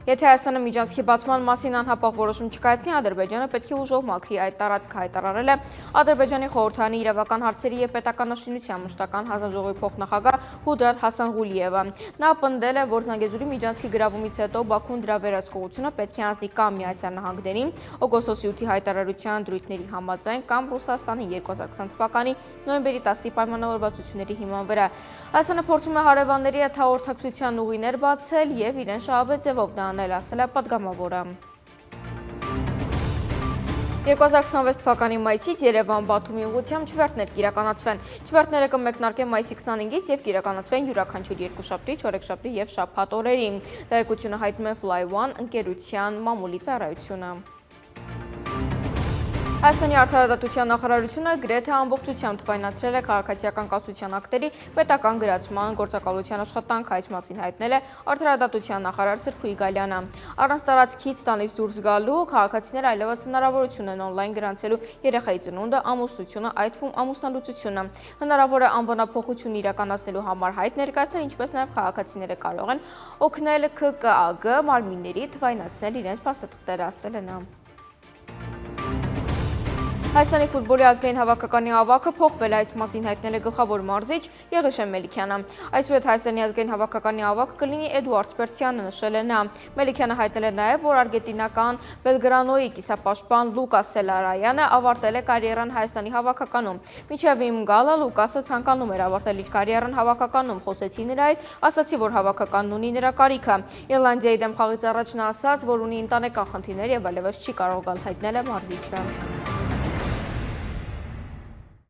Եթե Հայաստանը միջանցքի բացման մասին անհապաղ որոշում չկայացնի, Ադրբեջանը պետք է ուժով մաքրի այդ տարածքը, հայտարարել է Ադրբեջանի խորհրդարանի իրավական հարցերի եւ պետականաշինության մշտական հանձնաժողովի փոխնախագահ Հուդրաթ Հասանղուլիևը։ Նա պնդել է, որ Զանգեզուրի միջանցքի գրավումից հետո Բաքուն դրա վերահսկողությունը պետք է անցնի կամ Միացյալ Նահանգներին, օգոստոսի 8-ի հայտարարության դրույթների համաձայն, կամ Ռուսաստանի 2020 թվականի նոյեմբերի 10-ի պայմանավորվածությունների հիման վրա։ Հայաստանը փորձում է հարևանների հետ հաղորդակցության ուղիներ բացել եւ իրեն շահաբետ ձևով դա ասել է պատգամավորը։ 2026 թվականի մայիսից Երևան-Բաթումի ուղղությամբ չվերթներ կիրականացվեն։ Չվերթները կմեկնարկեն մայիսի 25-ից եւ կիրականացվեն յուրաքանչյուր երկուշաբթի, չորեքշաբթի եւ շաբաթ օրերին։ Տեղեկությունը հայտնում է Fly One ընկերության մամուլի ծառայությունը։ Հայաստանի արդարադատության նախարարությունը գրեթե ամբողջությամբ թվայնացրել է քաղաքացիական կազմության ակտերի պետական գրացման գործակալության աշխատանք, այս մասին հայտնել է արդարադատության նախարար Սրփուի Գալյանը։ Առանց տարածքից տանից դուրս գալու քաղաքացիները այլևս հնարավորություն են օնլայն գրանցելու երեխայի ծնունդը, ամուսնությունը, այդ թվում ամուսնալուծությունը։ Հնարավոր է անվանափոխություն իրականացնելու համար հայտ ներկայացնել, ինչպես նաև քաղաքացիները կարող են օգնել ՔԿԱԳ մարմինների թվայնացնել իրենց փաստաթղթերը, ասել է նա։ Հայաստանի ֆուտբոլի ազգային հավաքականի ավագը փոխվել է, այս մասին հայտնել է գլխավոր մարզիչ Եղիշե Մելիքյանը։ Այսուհետ Հայաստանի ազգային հավաքականի ավագը կլինի Էդուարդ Սպերցյանը, նշել է նա։ Մելիքյանը հայտնել է նաև, որ արգենտինական Բելգրանոյի կիսապաշտպան Լուկաս Սելարայանը ավարտել է կարիերան Հայաստանի հավաքականում։ Մինչև իմ գալը Լուկասը ցանկանում էր ավարտել իր կարիերան հավաքականում, խոսեցի նրա հետ, ասացի, որ հավաքականն ունի նրա կարիքը։ Իռլանդիայի դեմ խաղից առաջ նա ասաց, որ ունի ընտանեկան խնդիրներ եւ այլևս չի կարող գալ, հայտնել է մարզիչը։